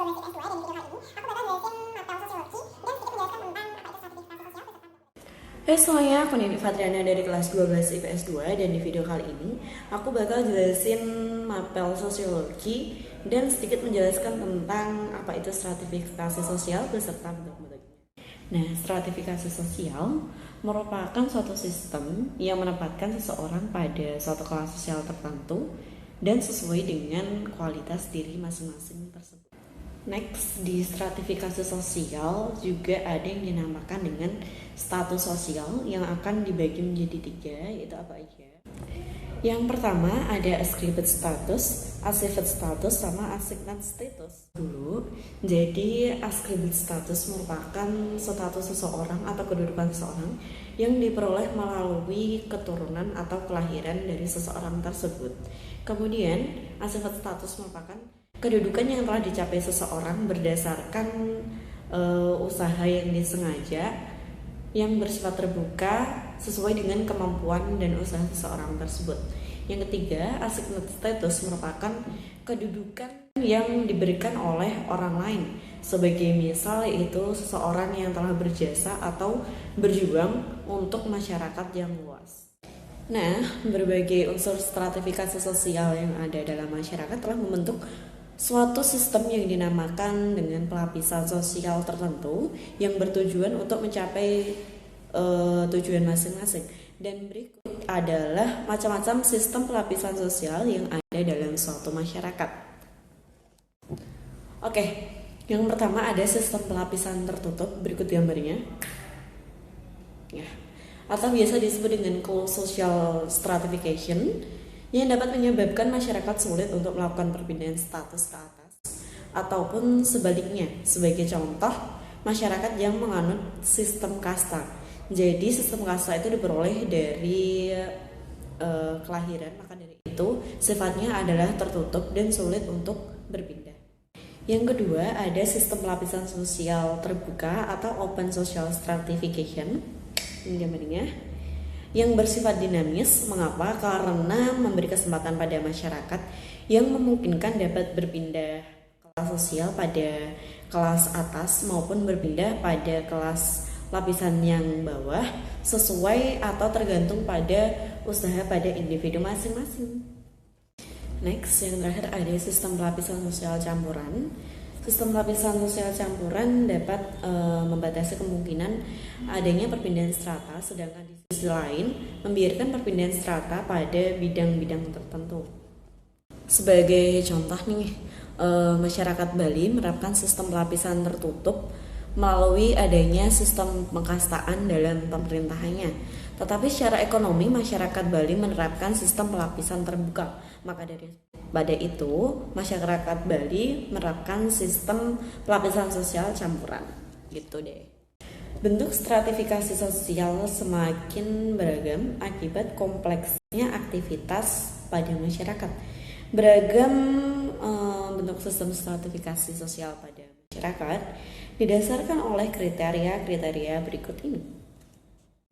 Hai semuanya, aku Nini Fatriana dari kelas 12 IPS 2 dan di video kali ini aku bakal jelasin mapel sosiologi dan sedikit menjelaskan tentang apa itu stratifikasi sosial beserta bentuk-bentuknya. Nah, stratifikasi sosial merupakan suatu sistem yang menempatkan seseorang pada suatu kelas sosial tertentu dan sesuai dengan kualitas diri masing-masing tersebut. Next, di stratifikasi sosial juga ada yang dinamakan dengan status sosial yang akan dibagi menjadi 3, yaitu apa aja? Yang pertama ada ascribed status, assigned status, sama assigned status. Jadi ascribed status merupakan status seseorang atau kedudukan seseorang yang diperoleh melalui keturunan atau kelahiran dari seseorang tersebut. Kemudian assigned status merupakan kedudukan yang telah dicapai seseorang berdasarkan usaha yang disengaja yang bersifat terbuka sesuai dengan kemampuan dan usaha seseorang tersebut. Yang ketiga, assigned status merupakan kedudukan yang diberikan oleh orang lain. Sebagai misal yaitu seseorang yang telah berjasa atau berjuang untuk masyarakat yang luas. Nah, berbagai unsur stratifikasi sosial yang ada dalam masyarakat telah membentuk suatu sistem yang dinamakan dengan pelapisan sosial tertentu yang bertujuan untuk mencapai tujuan masing-masing. Dan berikut adalah macam-macam sistem pelapisan sosial yang ada dalam suatu masyarakat. Oke, yang pertama ada sistem pelapisan tertutup, berikut gambarnya. Ya, atau biasa disebut dengan closed social stratification, yang dapat menyebabkan masyarakat sulit untuk melakukan perpindahan status ke atas ataupun sebaliknya. Sebagai contoh, masyarakat yang menganut sistem kasta. Jadi sistem kasta itu diperoleh dari kelahiran, maka dari itu sifatnya adalah tertutup dan sulit untuk berpindah. Yang kedua ada sistem lapisan sosial terbuka atau open social stratification. Ini gambarnya, yang bersifat dinamis. Mengapa? Karena memberi kesempatan pada masyarakat yang memungkinkan dapat berpindah kelas sosial pada kelas atas maupun berpindah pada kelas lapisan yang bawah sesuai atau tergantung pada usaha pada individu masing-masing. Next, yang terakhir ada sistem lapisan sosial campuran. Sistem lapisan sosial campuran dapat membatasi kemungkinan adanya perpindahan strata, sedangkan di sisi lain membiarkan perpindahan strata pada bidang-bidang tertentu. Sebagai contoh nih, masyarakat Bali menerapkan sistem lapisan tertutup melalui adanya sistem pengkastaan dalam pemerintahannya. Tetapi secara ekonomi masyarakat Bali menerapkan sistem pelapisan terbuka. Maka dari pada itu masyarakat Bali menerapkan sistem pelapisan sosial campuran. Gitu deh. Bentuk stratifikasi sosial semakin beragam akibat kompleksnya aktivitas pada masyarakat. Beragam bentuk sistem stratifikasi sosial pada masyarakat didasarkan oleh kriteria-kriteria berikut ini.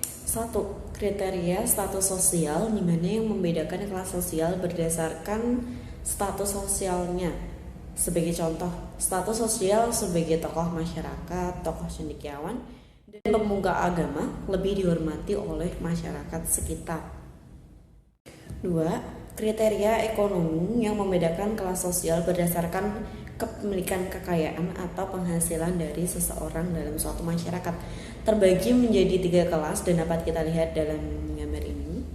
1. Kriteria status sosial, di mana yang membedakan kelas sosial berdasarkan status sosialnya. Sebagai contoh, status sosial sebagai tokoh masyarakat, tokoh cendekiawan, dan pemuka agama lebih dihormati oleh masyarakat sekitar. 2. Kriteria ekonomi yang membedakan kelas sosial berdasarkan kepemilikan kekayaan atau penghasilan dari seseorang dalam suatu masyarakat, terbagi menjadi 3 kelas dan dapat kita lihat dalam gambar ini.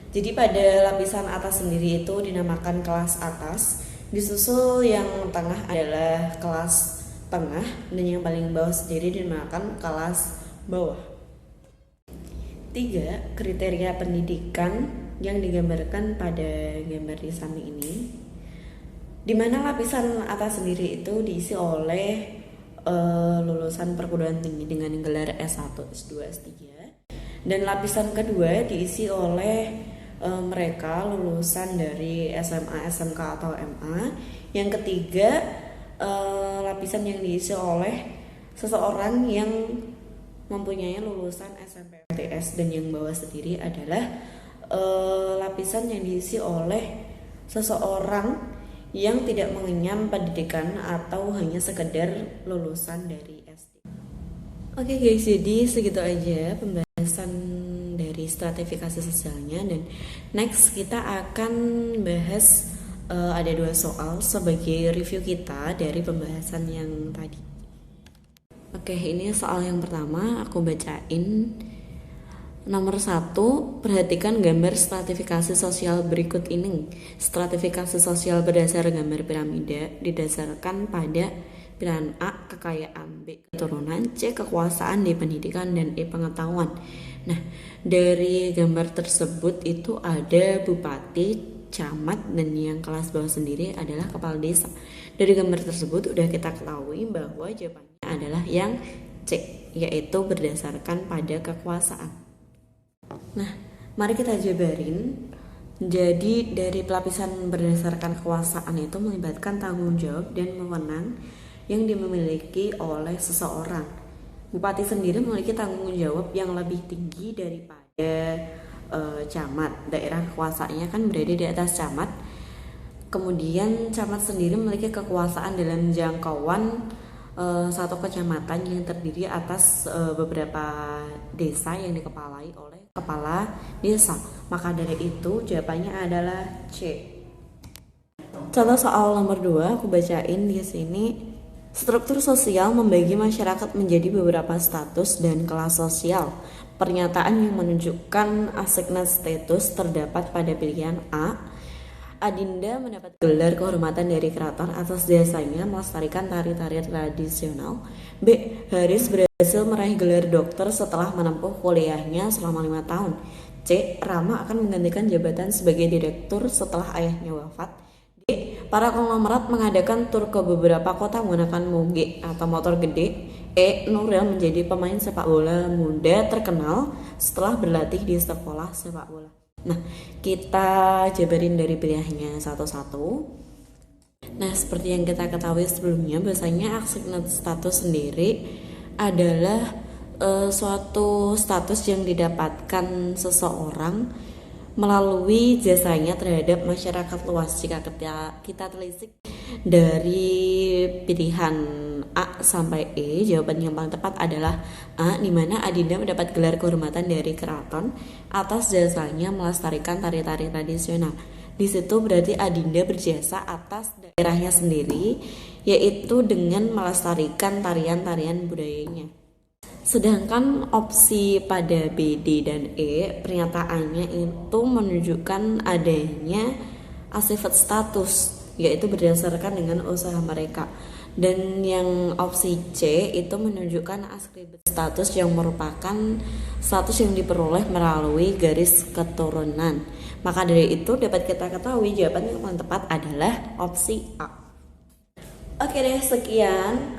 Jadi pada lapisan atas sendiri itu dinamakan kelas atas, disusul yang tengah adalah kelas tengah, dan yang paling bawah sendiri dinamakan kelas bawah. 3. Kriteria pendidikan yang digambarkan pada gambar di samping ini, di mana lapisan atas sendiri itu diisi oleh lulusan perguruan tinggi dengan gelar S1, S2, S3, dan lapisan kedua diisi oleh mereka lulusan dari SMA, SMK atau MA. Yang ketiga lapisan yang diisi oleh seseorang yang mempunyai lulusan SMP, MTS, dan yang bawah sendiri adalah lapisan yang diisi oleh seseorang yang tidak mengenyam pendidikan atau hanya sekedar lulusan dari SD. Oke guys, jadi segitu aja pembahasan dari stratifikasi sosialnya, dan next kita akan bahas ada 2 soal sebagai review kita dari pembahasan yang tadi. Oke, ini soal yang pertama aku bacain. Nomor 1, perhatikan gambar stratifikasi sosial berikut ini. Stratifikasi sosial berdasar gambar piramida didasarkan pada pilihan A, kekayaan, B, keturunan, C, kekuasaan, D, pendidikan, dan E, pengetahuan. Nah, dari gambar tersebut itu ada bupati, camat, dan yang kelas bawah sendiri adalah kepala desa. Dari gambar tersebut udah kita ketahui bahwa jawabannya adalah yang C, yaitu berdasarkan pada kekuasaan. Nah, mari kita jabarin. Jadi dari pelapisan berdasarkan kekuasaan itu melibatkan tanggung jawab dan wewenang yang dimiliki oleh seseorang. Bupati sendiri memiliki tanggung jawab yang lebih tinggi daripada camat. Daerah kekuasaannya kan berada di atas camat. Kemudian camat sendiri memiliki kekuasaan dalam jangkauan satu kecamatan yang terdiri atas beberapa desa yang dikepalai oleh kepala desa. Maka dari itu jawabannya adalah C. Contoh soal nomor 2 aku bacain di sini. Struktur sosial membagi masyarakat menjadi beberapa status dan kelas sosial. Pernyataan yang menunjukkan asignet status terdapat pada pilihan A. Adinda mendapat gelar kehormatan dari keraton atas jasanya melestarikan tari-tari tradisional. B. Haris berhasil meraih gelar dokter setelah menempuh kuliahnya selama 5 tahun. C. Rama akan menggantikan jabatan sebagai direktur setelah ayahnya wafat. D. Para konglomerat mengadakan tur ke beberapa kota menggunakan moge atau motor gede. E. Nuril menjadi pemain sepak bola muda terkenal setelah berlatih di sekolah sepak bola. Nah, kita jabarin dari pilihannya satu-satu. Nah, seperti yang kita ketahui sebelumnya, bahwasanya asignet status sendiri adalah suatu status yang didapatkan seseorang melalui jasanya terhadap masyarakat luas. Jika kita telisik dari pilihan A sampai E, jawaban yang paling tepat adalah A, di mana Adinda mendapat gelar kehormatan dari keraton atas jasanya melestarikan tari-tari tradisional. Di situ berarti Adinda berjasa atas daerahnya sendiri, yaitu dengan melestarikan tarian-tarian budayanya. Sedangkan opsi pada B, D, dan E, pernyataannya itu menunjukkan adanya asifat status, yaitu berdasarkan dengan usaha mereka. Dan yang opsi C itu menunjukkan askribut status yang merupakan status yang diperoleh melalui garis keturunan. Maka dari itu dapat kita ketahui jawaban yang paling tepat adalah opsi A. Oke deh, sekian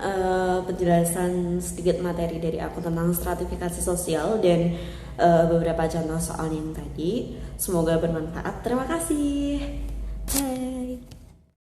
penjelasan sedikit materi dari aku tentang stratifikasi sosial dan beberapa contoh soal yang tadi. Semoga bermanfaat. Terima kasih. Bye.